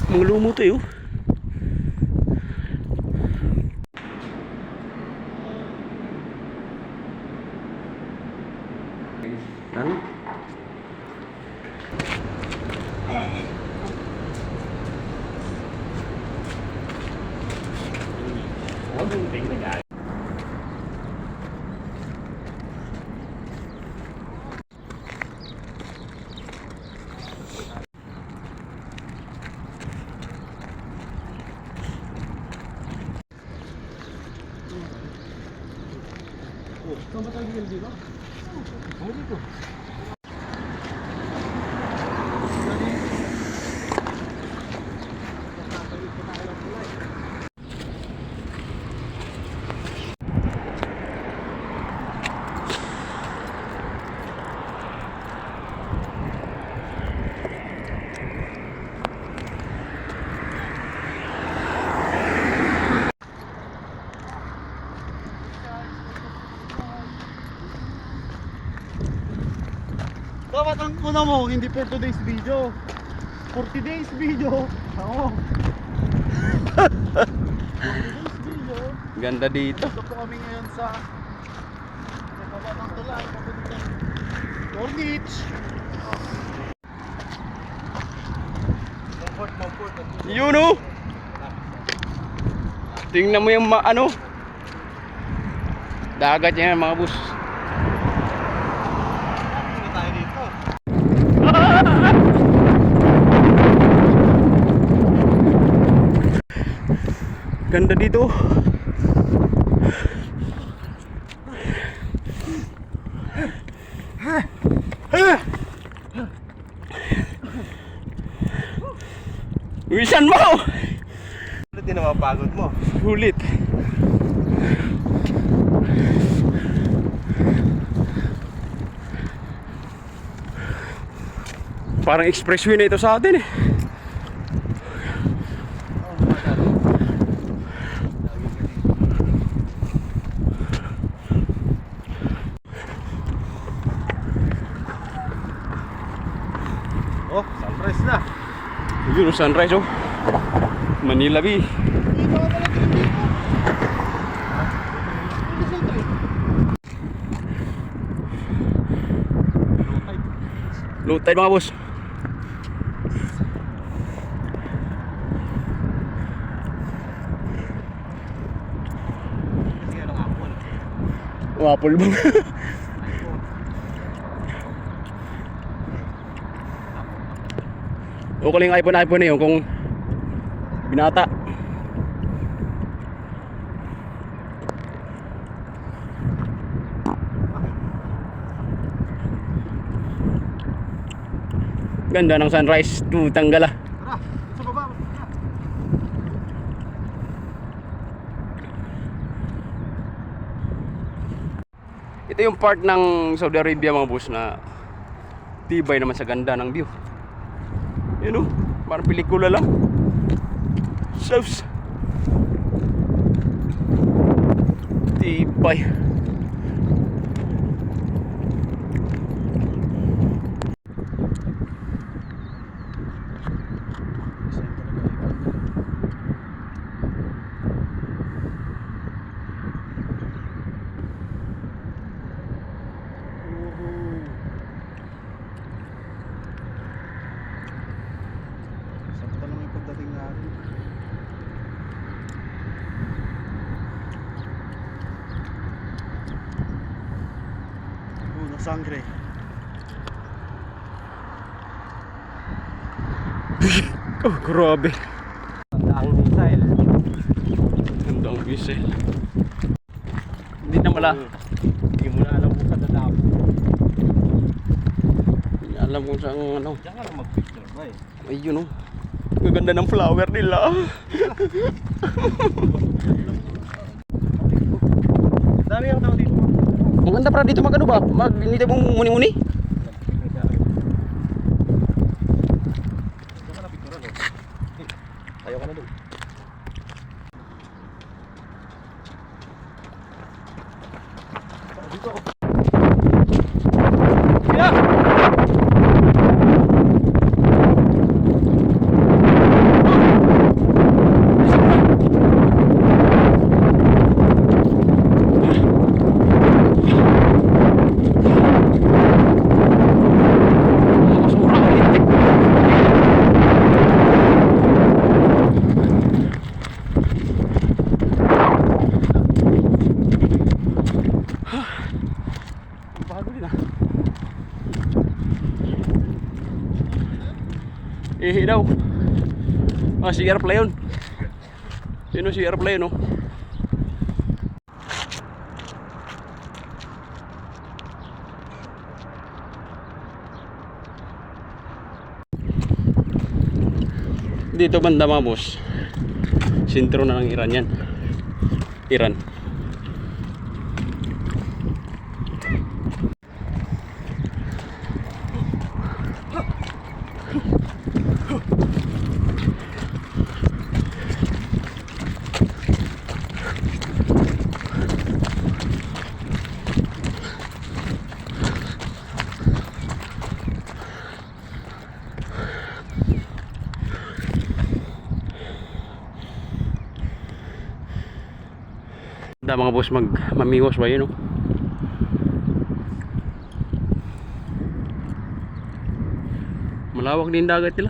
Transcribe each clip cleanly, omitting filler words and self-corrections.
Mga lumo to yun. Ano? Saan ba tayo dito? Oo, dito. Dapat ang una mo, hindi for today's video, 40 days video. Oo. 40 days video. Ganda dito. Ito po kami ngayon sa baba ng tulay, papuntang Corniche. Comfort. Yun o. Tingnan mo yung ano. Dagat yan mga boss. Tayo dito. Ganda dito. Wisan mo! Ulit din ang mapagod mo. Sulit. Parang expressway na ito sa atin eh. Oh, sunrise na. Yun, sunrise oh. Manila Bay. Dito ka pala dito. Low tide mga boss. Apple bang? O kaling iPhone na yun kung binata. Ganda ng sunrise to Tanggala. Tara, sa baba. Ito yung part ng Saudi Arabia mga boss na tibay naman sa ganda ng view. Yun o, parang pelikula lang. Sus, tibay. Sakto lang yung pagdating natin. Sangre. Oh, grabe. Ang missile. Ganda ang missile. Hindi na mala. Hindi mo na alam kung saan dadaan. Hindi alam kung saan ano. Diyan ka lang mag-picture ba eh. Ayun o. Ang ganda ng flower nila. Dami ang tao dito. Ang ganda para dito magano ba? Hindi tayo mong muni-muni. Ayaw ka na doon. Dito ako. Yeah! Ihi daw. Ah, si airplane. Sino si airplane, no? Dito banda mga boss, sentro na ng Iran yan. Iran. Da mga boss mamingos ba yun, no? Malawak din dagat nila.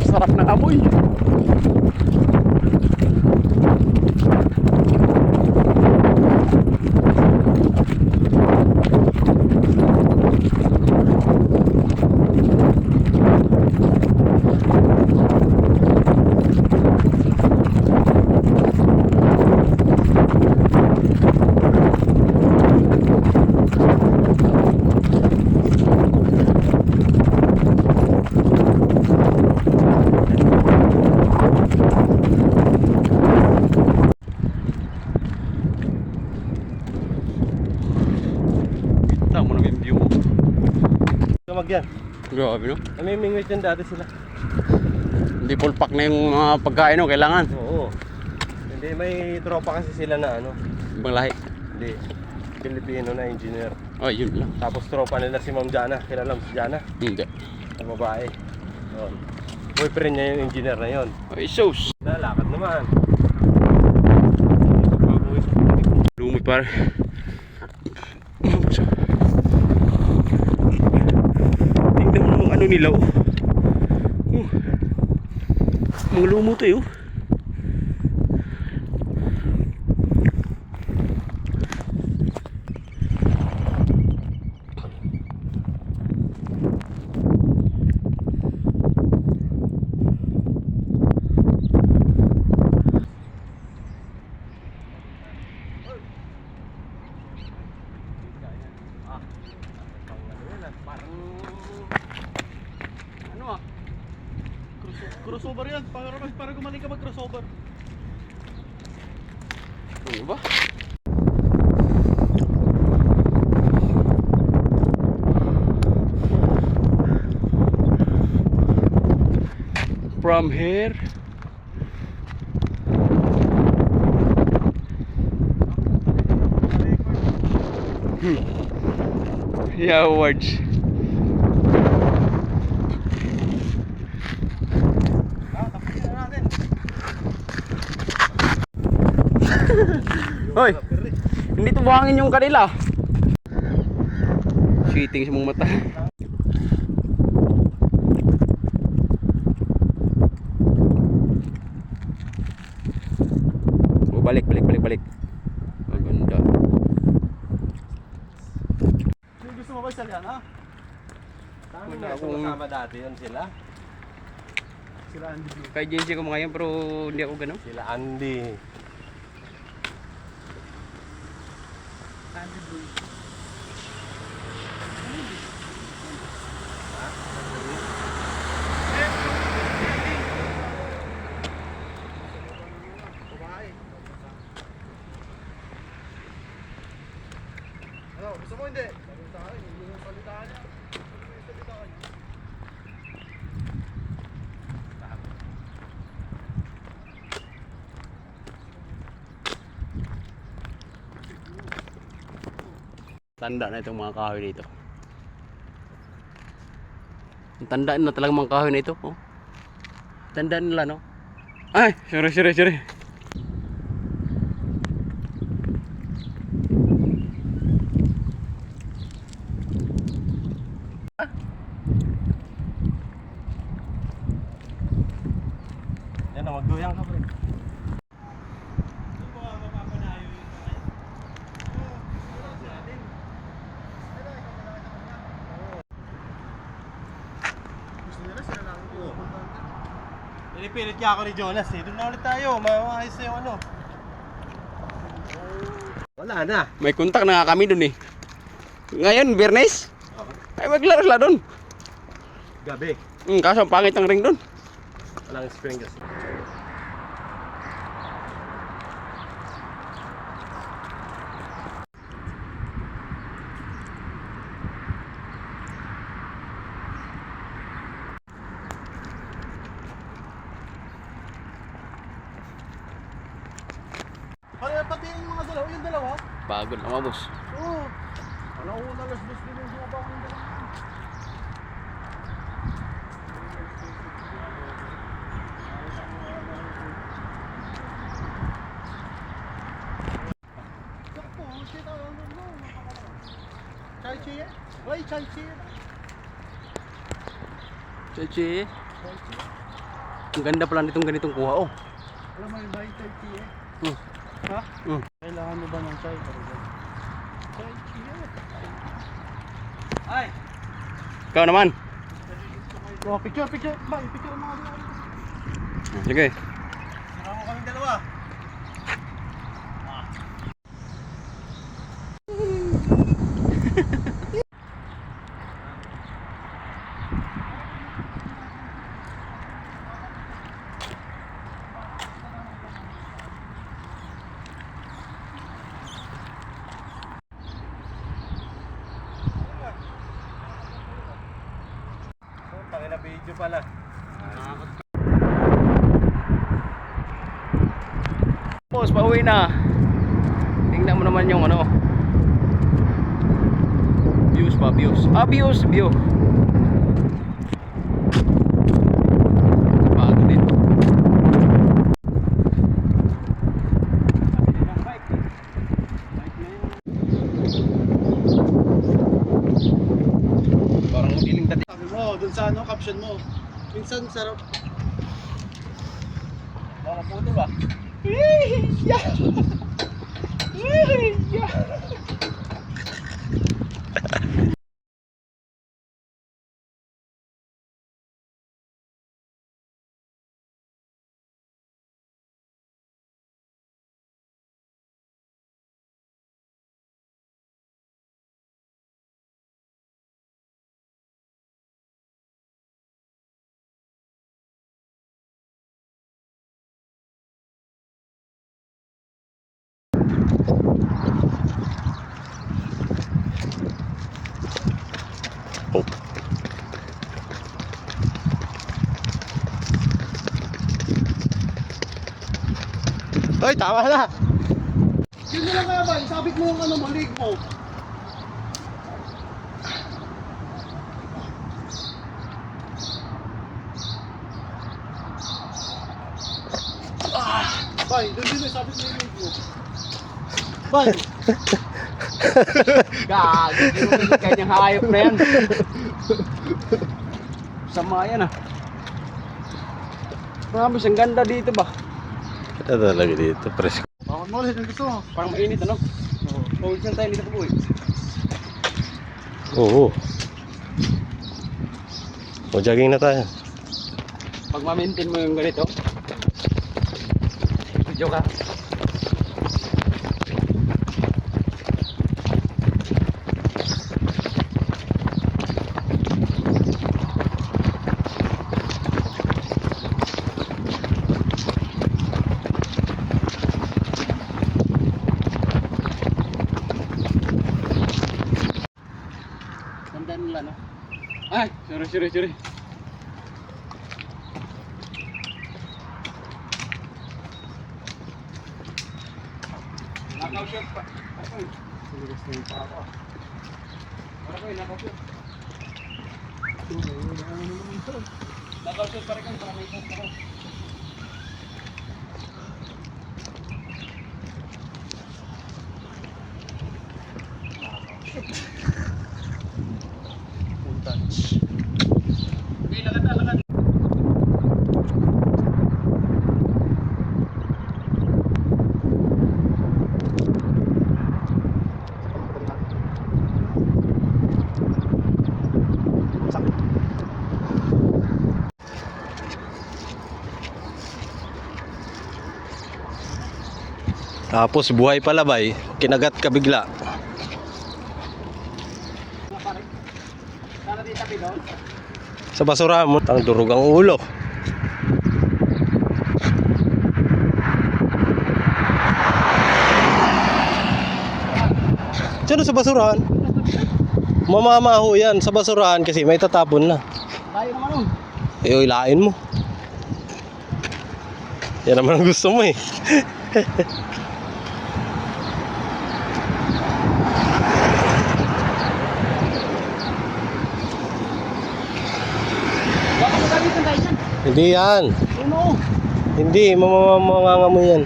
Sarap ng amoy. Tama na yung view mo. Tumag yan. Grabe, no? Namimingwit yan dati sila. Hindi full pack na yung mga pagkain, no? Kailangan. Oo. Hindi, may tropa kasi sila na ano. Ibang lahi. Hindi. Pilipino na engineer. Oh, yun lang. Tapos tropa nila si Ma'am Jana. Kilala mo si Jana? Hindi. Na babae. Yun. Boyfriend niya yung engineer na yun. Ay, sus. Lalakad naman. Lumot pare. Tingnan mo yung ano nila, oh. Mga lumot eh, oh. Ano ah? Crossover yan. Para gumaling ka mag-crossover. Ano ba? From here. Yeah, words. Hoy, hindi to buhangin yung kanila. Sweeting sa mong mata. Oh, balik. Ang ganda. Yung gusto mo ba isa yan, ha? Saan Wala mo akong- kasama dati yun sila? Sila Andy Blue. Kay Jensi ko ngayon pero hindi ako gano'n. Sila Andy. Ano, gusto mo hindi? Salita ka, yung salita niya. Yung salita ka. Tanda na itong mga kahoy dito. Tandaan na talagang mga kahoy na ito. Oh. Tandaan nila, no? Ay, sorry. Yan na, magduyang ka pre. Pinipilit niya ako ni Jonas eh. Doon na ulit tayo. Maayos na yung ano. Wala na. May kontak na nga kami dun eh. Ngayon, Biyernes. Ay, maglaro sila dun. Gabi. Kaso ang pangit ng ring dun. Walang spring kasi. Pati yung mga dalawa, yung dalawa. Bago na mga boss. Oo. Ano ko na dos din yung sumabang yung dalawa. Sakto, kita ano mo. Chai chi eh? Wait, chai chi eh? Cheche. Ang ganda pala nitong ganitong kuha, oh. Alam mo yung bay, chai chi eh? Ha? Kailangan mo ba ng chai? Chai chi eh? Ay! Ikaw naman. Oh, picture. Bay, picture mo nga. Sige. Sira mo kaming dalawa. Tangin na video pala. Boss, pauwi na. Tingnan mo naman yung ano. Views. View. Bago din. Parang madiling dati. Sabi mo, dun sa ano, caption mo. Minsan sarap. Mga puto ba? Hoy, tama na. Yun na lang kaya ba? Isabit mo yung ano mo, leg mo. Bay, doon din isabit mo yung leg mo. Bay. Gago, yung kanyang hayop na yan. Sama yan ah. Marami siyang ganda dito ba? Ano talaga dito, presko. Bakit mo ulit yung gusto mo? Parang mainit ano? Pawid saan tayo dito po eh. Oo. O, jogging na tayo. Pag ma-maintain mo yung ganito. Video ka. Tandaan nila no? Ay, sorry. Nakaw shot pa. Ay, siligas na yung pa ako. Para ko nakaw shot. Nakausap pa rin kang para may isa. Full touch. Okay, lakad na, lakad. Tapos buhay pala bay, kinagat ka bigla. Sana di tabi doon. Sa basura mo, ang durog ang ulo. Diyan sa basurahan. Mamamaho yan sa basurahan kasi may tatapon na. Tayo naman nun. Eh, ilain mo. Yan naman ang gusto mo eh. Baka magamitan tayo dyan. Hindi yan. Uno. Hindi, mamanganga yan.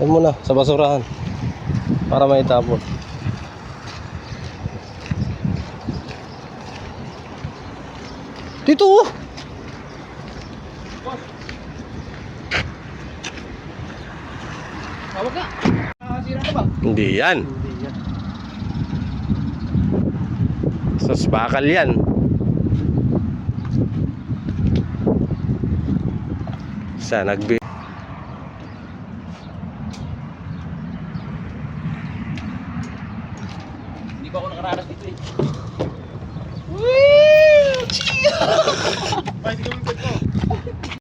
Yan mo na, sa basurahan. Para may tapon. Dito oh! Tawag ka. Sira ka ba? Hindi yan. Hindi yan. Sa bakal yan. Sa nagbi. Hindi pa ako nakaranas dito eh. Bay, hindi kami pwede ko.